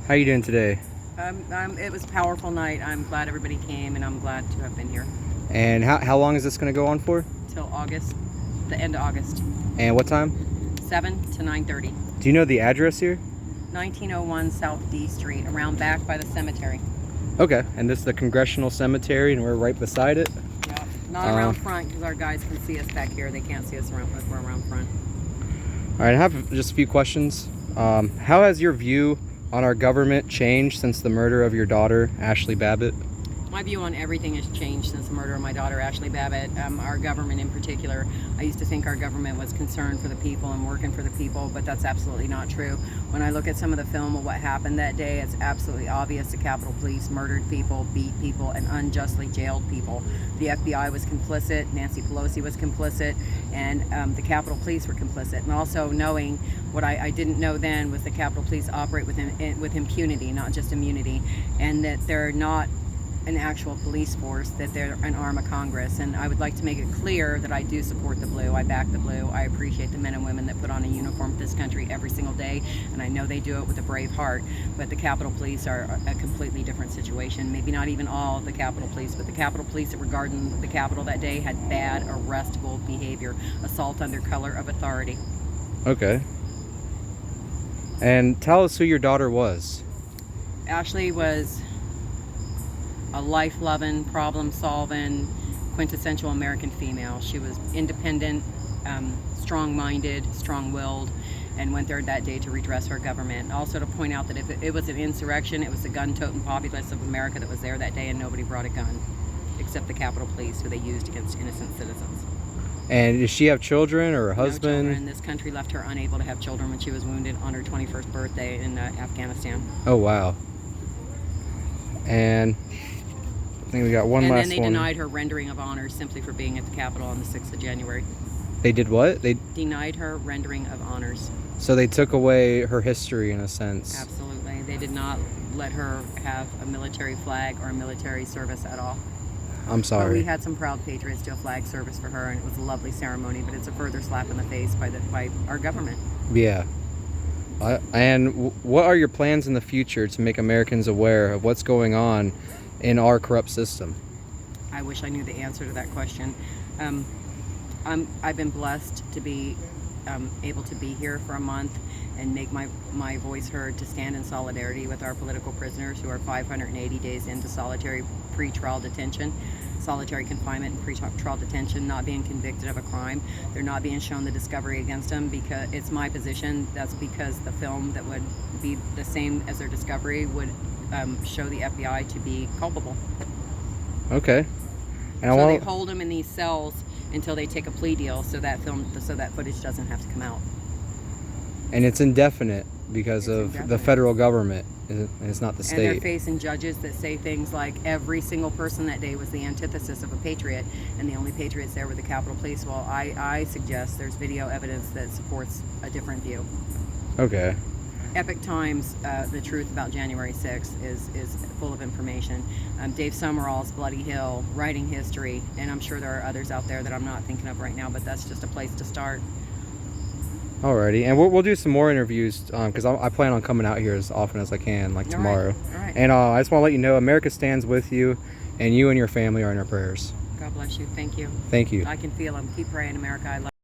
How you doing today? It was a powerful night. I'm glad everybody came, and I'm glad to have been here. And how long is this going to go on for? Till August, the end of August. And what time? 7 to 9:30. Do you know the address here? 1901 South D Street, around back by the cemetery. Okay, and this is the Congressional Cemetery, and we're right beside it? Yeah, not around front, because our guys can see us back here. They can't see us around front. We're around front. All right, I have just a few questions. How has your view on our government changed since the murder of your daughter, Ashli Babbitt? My view on everything has changed since the murder of my daughter, Ashli Babbitt. Our government in particular, I used to think our government was concerned for the people and working for the people, but that's absolutely not true. When I look at some of the film of what happened that day, it's absolutely obvious the Capitol Police murdered people, beat people, and unjustly jailed people. The FBI was complicit, Nancy Pelosi was complicit, and the Capitol Police were complicit. And also knowing what I didn't know then was the Capitol Police operate with impunity, not just immunity, and that they're not an actual police force, that they're an arm of Congress. And I would like to make it clear that I do support the blue. I back the blue. I appreciate the men and women that put on a uniform for this country every single day, and I know they do it with a brave heart. But the Capitol Police are a completely different situation. Maybe not even all of the Capitol Police, but the Capitol Police that were guarding the Capitol that day had bad, arrestable behavior, assault under color of authority. Okay. And tell us who your daughter was. Ashli was a life-loving, problem-solving, quintessential American female. She was independent, strong-minded, strong-willed, and went there that day to redress her government. Also to point out that if it was an insurrection, it was the gun-toting populace of America that was there that day, and nobody brought a gun, except the Capitol Police, who they used against innocent citizens. And does she have children or a husband? No children. This country left her unable to have children when she was wounded on her 21st birthday in Afghanistan. Oh, wow. And I think we got one last one. And then they denied her rendering of honors simply for being at the Capitol on the 6th of January. They did what? They denied her rendering of honors. So they took away her history in a sense. Absolutely. They did not let her have a military flag or a military service at all. I'm sorry. But we had some proud patriots do a flag service for her, and it was a lovely ceremony, but it's a further slap in the face by our government. Yeah. And what are your plans in the future to make Americans aware of what's going on in our corrupt system? I wish I knew the answer to that question. I've been blessed to be able to be here for a month and make my voice heard, to stand in solidarity with our political prisoners who are 580 days into solitary pre-trial detention, solitary confinement and pre-trial detention, not being convicted of a crime. They're not being shown the discovery against them, because it's my position that's because the film that would be the same as their discovery would show the FBI to be culpable. Okay. And so they hold them in these cells until they take a plea deal, so that footage doesn't have to come out. And it's indefinite because the federal government, and it's not the state. And they're facing judges that say things like every single person that day was the antithesis of a patriot, and the only patriots there were the Capitol Police. Well, I suggest there's video evidence that supports a different view. Okay. Epic Times, the truth about January 6th is full of information. Dave Summerall's Bloody Hill, writing history, and I'm sure there are others out there that I'm not thinking of right now, but that's just a place to start. Alrighty, and we'll do some more interviews because I plan on coming out here as often as I can, like tomorrow. All right. And I just want to let you know, America stands with you, and you and your family are in our prayers. God bless you. Thank you. Thank you. I can feel them. Keep praying, America. I love you.